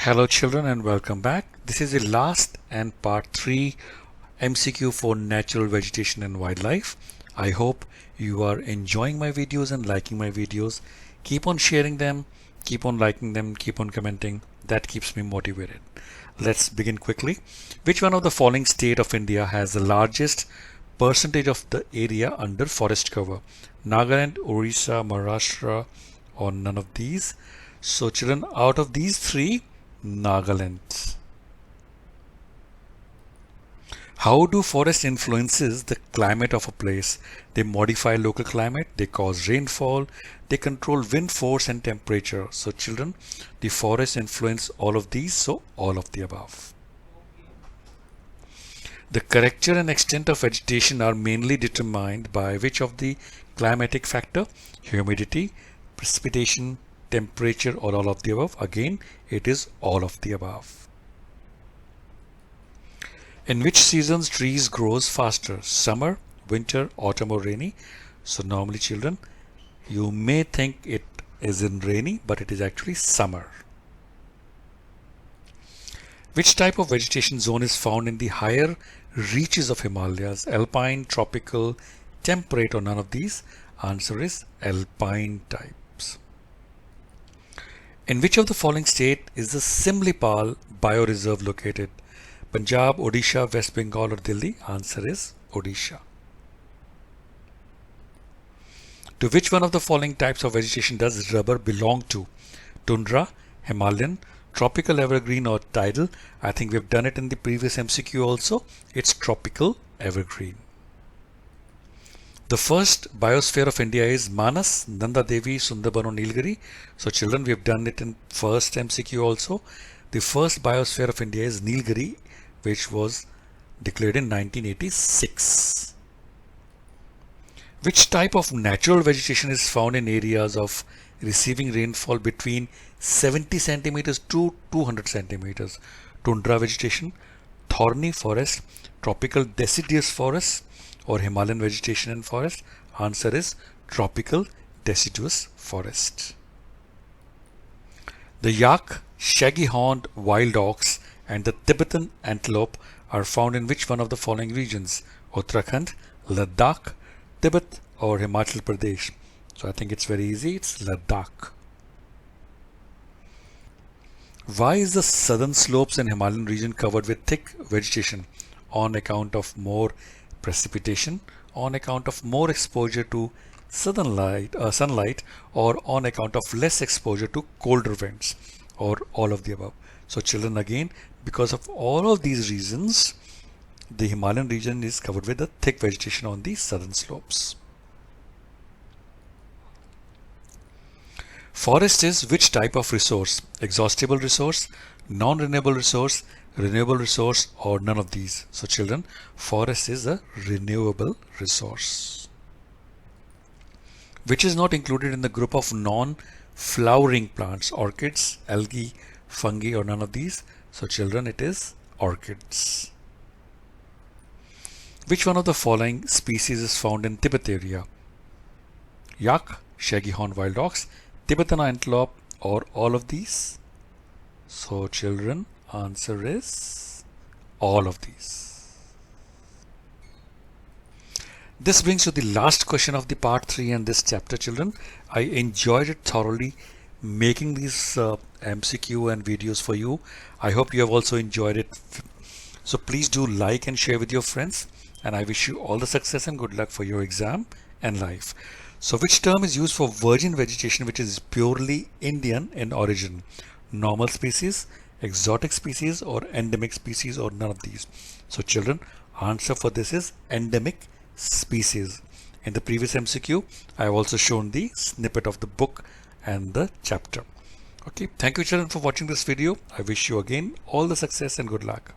Hello children and welcome back. This is the last and part 3 MCQ for Natural Vegetation and Wildlife. I hope you are enjoying my videos and liking my videos. Keep on sharing them, keep on liking them, keep on commenting. That keeps me motivated. Let's begin quickly. Which one of the following state of India has the largest percentage of the area under forest cover? Nagaland, Orissa, Maharashtra, or none of these? So children, out of these three, Nagaland. How do forests influences the climate of a place? They modify local climate, they cause rainfall, they control wind force and temperature. So children, the forests influence all of these, so all of the above. The character and extent of vegetation are mainly determined by which of the climatic factor? Humidity, precipitation, temperature, or all of the above? Again, it is all of the above. In which seasons trees grows faster? Summer, winter, autumn, or rainy? So normally children, you may think it is in rainy, but it is actually summer. Which type of vegetation zone is found in the higher reaches of Himalayas? Alpine, tropical, temperate, or none of these? Answer is alpine types. In which of the following state is the Simlipal bioreserve located? Punjab, Odisha, West Bengal, or Delhi? Answer is Odisha. To which one of the following types of vegetation does rubber belong to? Tundra, Himalayan, tropical evergreen, or tidal? I think we've done it in the previous MCQ also. It's tropical evergreen. The first biosphere of India is Manas, Nanda Devi, Sundarban, or Nilgiri. So children, we have done it in first MCQ also. The first biosphere of India is Nilgiri, which was declared in 1986. Which type of natural vegetation is found in areas of receiving rainfall between 70 centimeters to 200 centimeters? Tundra vegetation, thorny forest, tropical deciduous forest, or Himalayan vegetation and forest? Answer is tropical deciduous forest. The yak, shaggy-horned wild ox, and the Tibetan antelope are found in which one of the following regions? Uttarakhand, Ladakh, Tibet, or Himachal Pradesh? So I think it's very easy, it's Ladakh. Why is the southern slopes in Himalayan region covered with thick vegetation? On account of more precipitation, on account of more exposure to sunlight, or on account of less exposure to colder winds, or all of the above? So children, again, because of all of these reasons, the Himalayan region is covered with a thick vegetation on the southern slopes. Forest is which type of resource? Exhaustible resource, non-renewable resource, renewable resource, or none of these? So children, forest is a renewable resource. Which is not included in the group of non-flowering plants? Orchids, algae, fungi, or none of these? So children, it is orchids. Which one of the following species is found in Tibet area? Yak, shaggy-horned wild ox, Tibetan antelope, or all of these? So children, answer is all of these. This brings to the last question of the part 3 and this chapter, children. I enjoyed it thoroughly making these MCQ and videos for you. I hope you have also enjoyed it. So please do like and share with your friends, and I wish you all the success and good luck for your exam and life. So which term is used for virgin vegetation which is purely Indian in origin? Normal species, exotic species, or endemic species, or none of these? So children, answer for this is endemic species. In the previous MCQ, I have also shown the snippet of the book and the chapter. Okay, thank you children for watching this video. I wish you again all the success and good luck.